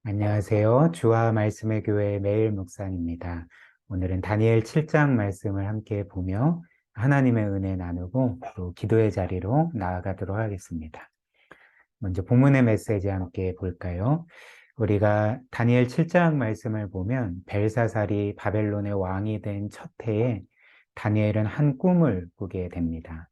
안녕하세요. 주와 말씀의 교회 매일 묵상입니다. 오늘은 다니엘 7장 말씀을 함께 보며 하나님의 은혜 나누고 또 기도의 자리로 나아가도록 하겠습니다. 먼저 본문의 메시지 함께 볼까요? 우리가 다니엘 7장 말씀을 보면 벨사살이 바벨론의 왕이 된 첫 해에 다니엘은 한 꿈을 꾸게 됩니다.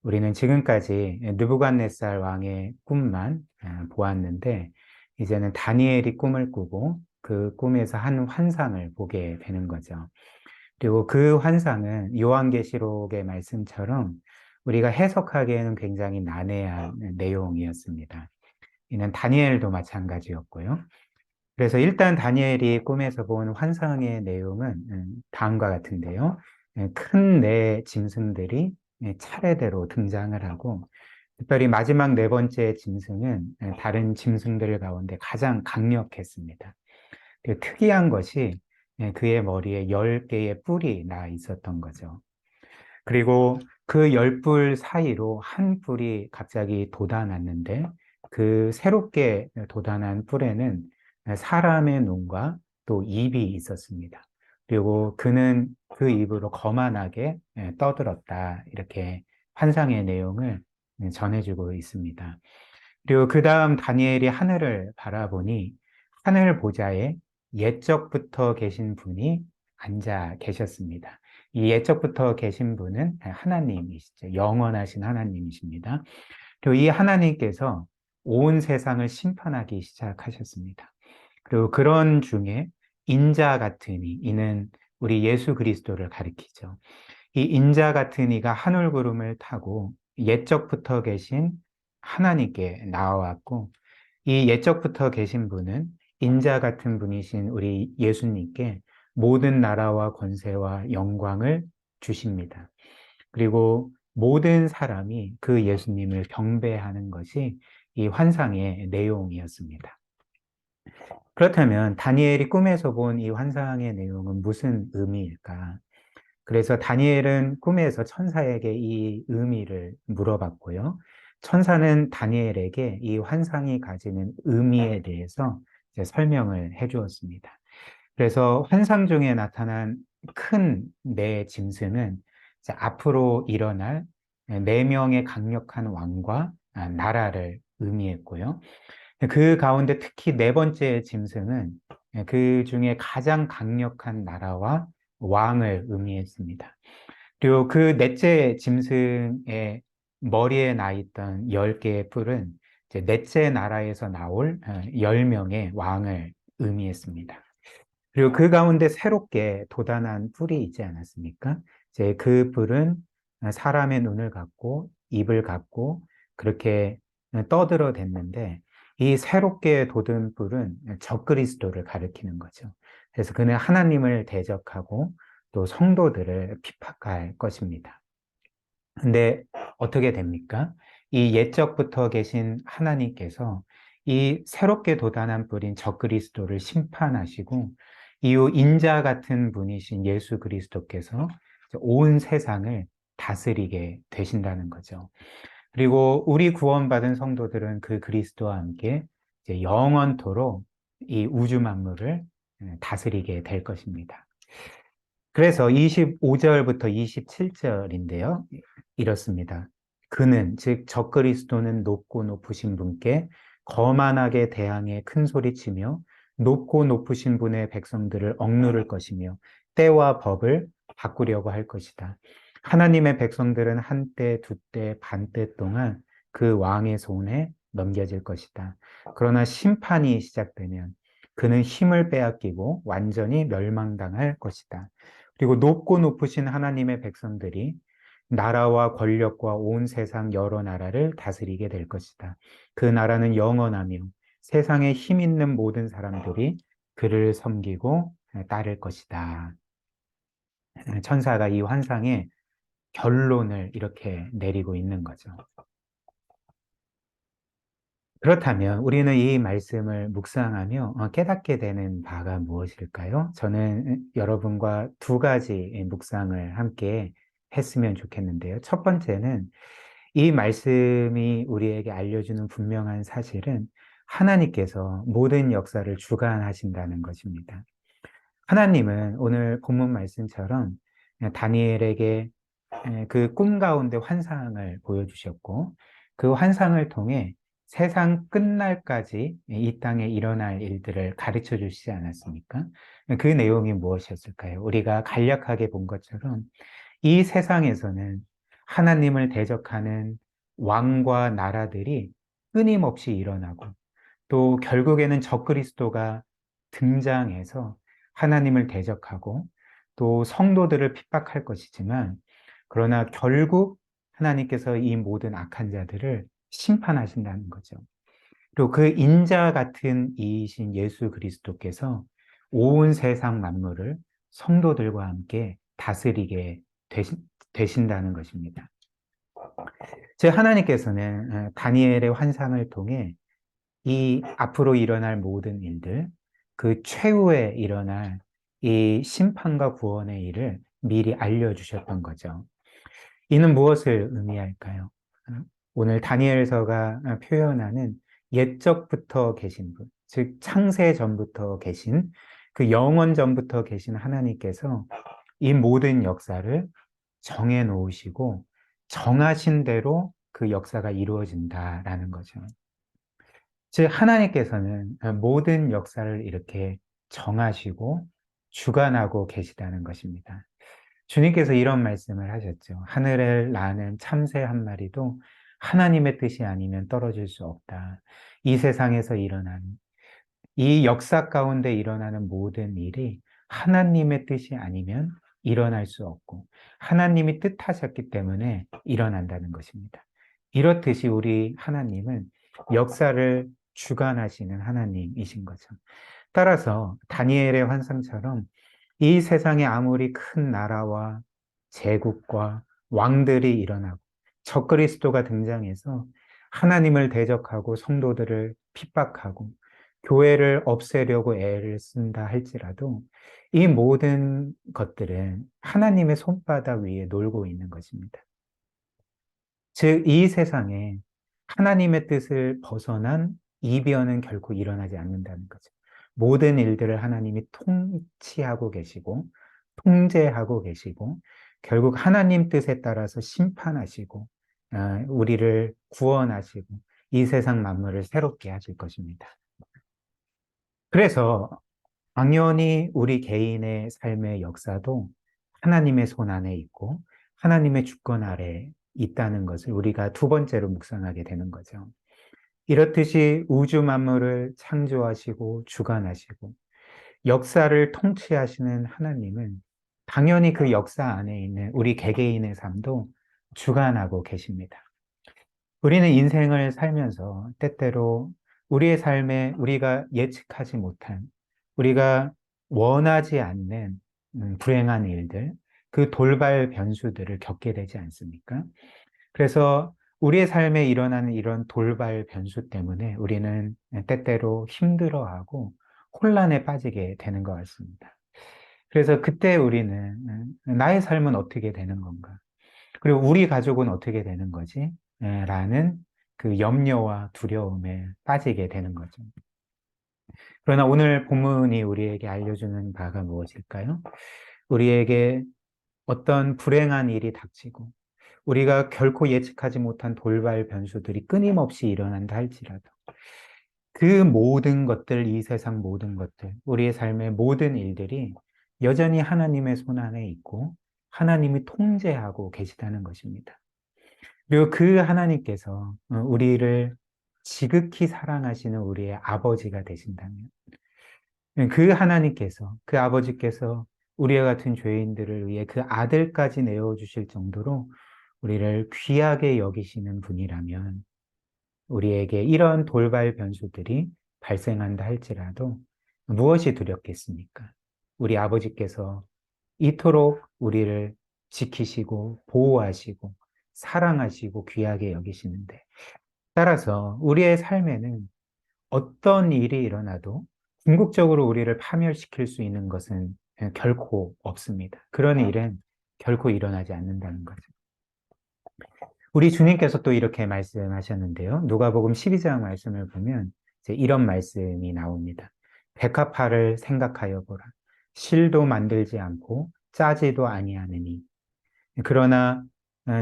우리는 지금까지 느부갓네살 왕의 꿈만 보았는데 이제는 다니엘이 꿈을 꾸고 그 꿈에서 한 환상을 보게 되는 거죠. 그리고 그 환상은 요한계시록의 말씀처럼 우리가 해석하기에는 굉장히 난해한 내용이었습니다. 이는 다니엘도 마찬가지였고요. 그래서 일단 다니엘이 꿈에서 본 환상의 내용은 다음과 같은데요. 큰 네 짐승들이 차례대로 등장을 하고, 특별히 마지막 네 번째 짐승은 다른 짐승들 가운데 가장 강력했습니다. 그리고 특이한 것이 그의 머리에 10개의 뿔이 나 있었던 거죠. 그리고 그 10뿔 사이로 한 뿔이 갑자기 돋아났는데 그 새롭게 돋아난 뿔에는 사람의 눈과 또 입이 있었습니다. 그리고 그는 그 입으로 거만하게 떠들었다. 이렇게 환상의 내용을 전해주고 있습니다. 그리고 그 다음 다니엘이 하늘을 바라보니 하늘 보좌에 옛적부터 계신 분이 앉아 계셨습니다. 이 옛적부터 계신 분은 하나님이시죠. 영원하신 하나님이십니다. 그리고 이 하나님께서 온 세상을 심판하기 시작하셨습니다. 그리고 그런 중에 인자 같은 이, 이는 우리 예수 그리스도를 가리키죠. 이 인자 같은 이가 하늘 구름을 타고 옛적부터 계신 하나님께 나와왔고, 이 옛적부터 계신 분은 인자 같은 분이신 우리 예수님께 모든 나라와 권세와 영광을 주십니다. 그리고 모든 사람이 그 예수님을 경배하는 것이 이 환상의 내용이었습니다. 그렇다면 다니엘이 꿈에서 본 이 환상의 내용은 무슨 의미일까? 그래서 다니엘은 꿈에서 천사에게 이 의미를 물어봤고요. 천사는 다니엘에게 이 환상이 가지는 의미에 대해서 이제 설명을 해 주었습니다. 그래서 환상 중에 나타난 큰 네 짐승은 이제 앞으로 일어날 네 명의 강력한 왕과 나라를 의미했고요. 그 가운데 특히 네 번째 짐승은 그 중에 가장 강력한 나라와 왕을 의미했습니다. 그리고 그 넷째 짐승의 머리에 나 있던 10개의 뿔은 이제 넷째 나라에서 나올 10명의 왕을 의미했습니다. 그리고 그 가운데 새롭게 돋아난 뿔이 있지 않았습니까? 이제 그 뿔은 사람의 눈을 갖고 입을 갖고 그렇게 떠들어댔는데 이 새롭게 돋은 뿔은 적그리스도를 가리키는 거죠. 그래서 그는 하나님을 대적하고 또 성도들을 핍박할 것입니다. 근데 어떻게 됩니까? 이 옛적부터 계신 하나님께서 이 새롭게 돋아난 뿔인 적그리스도를 심판하시고 이후 인자 같은 분이신 예수 그리스도께서 온 세상을 다스리게 되신다는 거죠. 그리고 우리 구원받은 성도들은 그 그리스도와 함께 이제 영원토록 이 우주 만물을 다스리게 될 것입니다. 그래서 25절부터 27절인데요. 이렇습니다. 그는, 즉, 적그리스도는 높고 높으신 분께 거만하게 대항해 큰 소리치며 높고 높으신 분의 백성들을 억누를 것이며 때와 법을 바꾸려고 할 것이다. 하나님의 백성들은 한때, 두때, 반때 동안 그 왕의 손에 넘겨질 것이다. 그러나 심판이 시작되면 그는 힘을 빼앗기고 완전히 멸망당할 것이다. 그리고 높고 높으신 하나님의 백성들이 나라와 권력과 온 세상 여러 나라를 다스리게 될 것이다. 그 나라는 영원하며 세상에 힘 있는 모든 사람들이 그를 섬기고 따를 것이다. 천사가 이 환상의 결론을 이렇게 내리고 있는 거죠. 그렇다면 우리는 이 말씀을 묵상하며 깨닫게 되는 바가 무엇일까요? 저는 여러분과 두 가지 묵상을 함께 했으면 좋겠는데요. 첫 번째는 이 말씀이 우리에게 알려주는 분명한 사실은 하나님께서 모든 역사를 주관하신다는 것입니다. 하나님은 오늘 본문 말씀처럼 다니엘에게 그 꿈 가운데 환상을 보여주셨고, 그 환상을 통해 세상 끝날까지 이 땅에 일어날 일들을 가르쳐 주시지 않았습니까? 그 내용이 무엇이었을까요? 우리가 간략하게 본 것처럼 이 세상에서는 하나님을 대적하는 왕과 나라들이 끊임없이 일어나고, 또 결국에는 적그리스도가 등장해서 하나님을 대적하고 또 성도들을 핍박할 것이지만, 그러나 결국 하나님께서 이 모든 악한 자들을 심판하신다는 거죠. 그리고 그 인자 같은 이이신 예수 그리스도께서 온 세상 만물을 성도들과 함께 다스리게 되신다는 것입니다. 즉 하나님께서는 다니엘의 환상을 통해 이 앞으로 일어날 모든 일들, 그 최후에 일어날 이 심판과 구원의 일을 미리 알려주셨던 거죠. 이는 무엇을 의미할까요? 오늘 다니엘서가 표현하는 옛적부터 계신 분, 즉 창세 전부터 계신, 그 영원 전부터 계신 하나님께서 이 모든 역사를 정해 놓으시고 정하신 대로 그 역사가 이루어진다라는 거죠. 즉 하나님께서는 모든 역사를 이렇게 정하시고 주관하고 계시다는 것입니다. 주님께서 이런 말씀을 하셨죠. 하늘을 나는 참새 한 마리도 하나님의 뜻이 아니면 떨어질 수 없다. 이 세상에서 일어나는, 이 역사 가운데 일어나는 모든 일이 하나님의 뜻이 아니면 일어날 수 없고, 하나님이 뜻하셨기 때문에 일어난다는 것입니다. 이렇듯이 우리 하나님은 역사를 주관하시는 하나님이신 거죠. 따라서 다니엘의 환상처럼 이 세상에 아무리 큰 나라와 제국과 왕들이 일어나고 적그리스도가 등장해서 하나님을 대적하고 성도들을 핍박하고 교회를 없애려고 애를 쓴다 할지라도 이 모든 것들은 하나님의 손바닥 위에 놀고 있는 것입니다. 즉, 이 세상에 하나님의 뜻을 벗어난 이변은 결코 일어나지 않는다는 거죠. 모든 일들을 하나님이 통치하고 계시고, 통제하고 계시고, 결국 하나님 뜻에 따라서 심판하시고, 우리를 구원하시고, 이 세상 만물을 새롭게 하실 것입니다. 그래서 당연히 우리 개인의 삶의 역사도 하나님의 손 안에 있고 하나님의 주권 아래 있다는 것을 우리가 두 번째로 묵상하게 되는 거죠. 이렇듯이 우주 만물을 창조하시고 주관하시고 역사를 통치하시는 하나님은 당연히 그 역사 안에 있는 우리 개개인의 삶도 주관하고 계십니다. 우리는 인생을 살면서 때때로 우리의 삶에 우리가 예측하지 못한, 우리가 원하지 않는 불행한 일들, 그 돌발 변수들을 겪게 되지 않습니까? 그래서 우리의 삶에 일어나는 이런 돌발 변수 때문에 우리는 때때로 힘들어하고 혼란에 빠지게 되는 것 같습니다. 그래서 그때 우리는 나의 삶은 어떻게 되는 건가? 그리고 우리 가족은 어떻게 되는 거지? 라는 그 염려와 두려움에 빠지게 되는 거죠. 그러나 오늘 본문이 우리에게 알려주는 바가 무엇일까요? 우리에게 어떤 불행한 일이 닥치고 우리가 결코 예측하지 못한 돌발 변수들이 끊임없이 일어난다 할지라도 그 모든 것들, 이 세상 모든 것들, 우리의 삶의 모든 일들이 여전히 하나님의 손 안에 있고 하나님이 통제하고 계시다는 것입니다. 그리고 그 하나님께서 우리를 지극히 사랑하시는 우리의 아버지가 되신다면 그 하나님께서, 그 아버지께서 우리와 같은 죄인들을 위해 그 아들까지 내어주실 정도로 우리를 귀하게 여기시는 분이라면 우리에게 이런 돌발 변수들이 발생한다 할지라도 무엇이 두렵겠습니까? 우리 아버지께서 이토록 우리를 지키시고 보호하시고 사랑하시고 귀하게 여기시는데, 따라서 우리의 삶에는 어떤 일이 일어나도 궁극적으로 우리를 파멸시킬 수 있는 것은 결코 없습니다. 그런 일은 결코 일어나지 않는다는 거죠. 우리 주님께서 또 이렇게 말씀하셨는데요. 누가복음 12장 말씀을 보면 이제 이런 말씀이 나옵니다. 백합화를 생각하여 보라. 실도 만들지 않고 짜지도 아니하느니. 그러나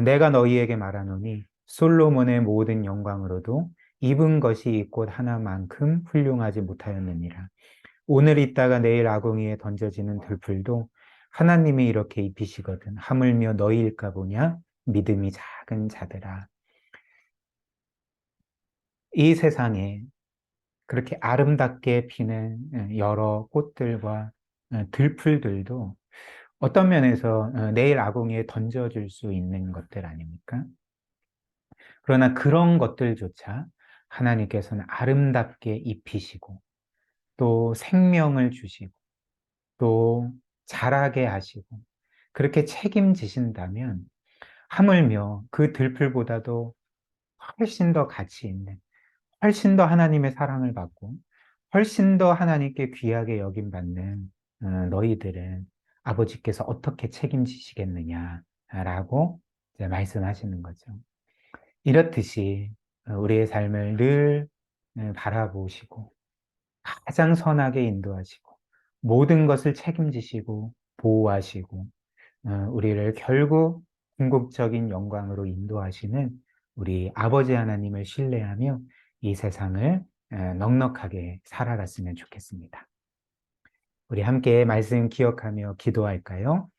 내가 너희에게 말하노니 솔로몬의 모든 영광으로도 입은 것이 이 꽃 하나만큼 훌륭하지 못하였느니라. 오늘 있다가 내일 아궁이에 던져지는 들풀도 하나님이 이렇게 입히시거든. 하물며 너희일까 보냐? 믿음이 작은 자들아. 이 세상에 그렇게 아름답게 피는 여러 꽃들과 들풀들도 어떤 면에서 내일 아궁이에 던져질 수 있는 것들 아닙니까? 그러나 그런 것들조차 하나님께서는 아름답게 입히시고 또 생명을 주시고 또 자라게 하시고 그렇게 책임지신다면 하물며 그 들풀보다도 훨씬 더 가치 있는, 훨씬 더 하나님의 사랑을 받고 훨씬 더 하나님께 귀하게 여김받는 너희들은 아버지께서 어떻게 책임지시겠느냐라고 이제 말씀하시는 거죠. 이렇듯이 우리의 삶을 늘 바라보시고 가장 선하게 인도하시고 모든 것을 책임지시고 보호하시고 우리를 결국 궁극적인 영광으로 인도하시는 우리 아버지 하나님을 신뢰하며 이 세상을 넉넉하게 살아갔으면 좋겠습니다. 우리 함께 말씀 기억하며 기도할까요?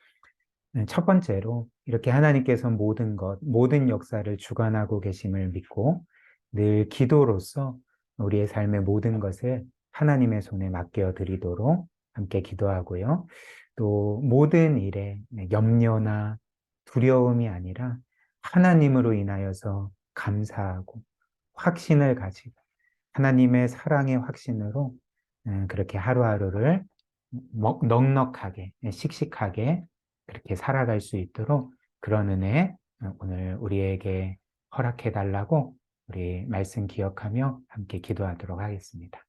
첫 번째로 이렇게 하나님께서 모든 것, 모든 역사를 주관하고 계심을 믿고 늘 기도로서 우리의 삶의 모든 것을 하나님의 손에 맡겨 드리도록 함께 기도하고요. 또 모든 일에 염려나 두려움이 아니라 하나님으로 인하여서 감사하고 확신을 가지고 하나님의 사랑의 확신으로 그렇게 하루하루를 넉넉하게, 씩씩하게 그렇게 살아갈 수 있도록 그런 은혜 오늘 우리에게 허락해 달라고 우리 말씀 기억하며 함께 기도하도록 하겠습니다.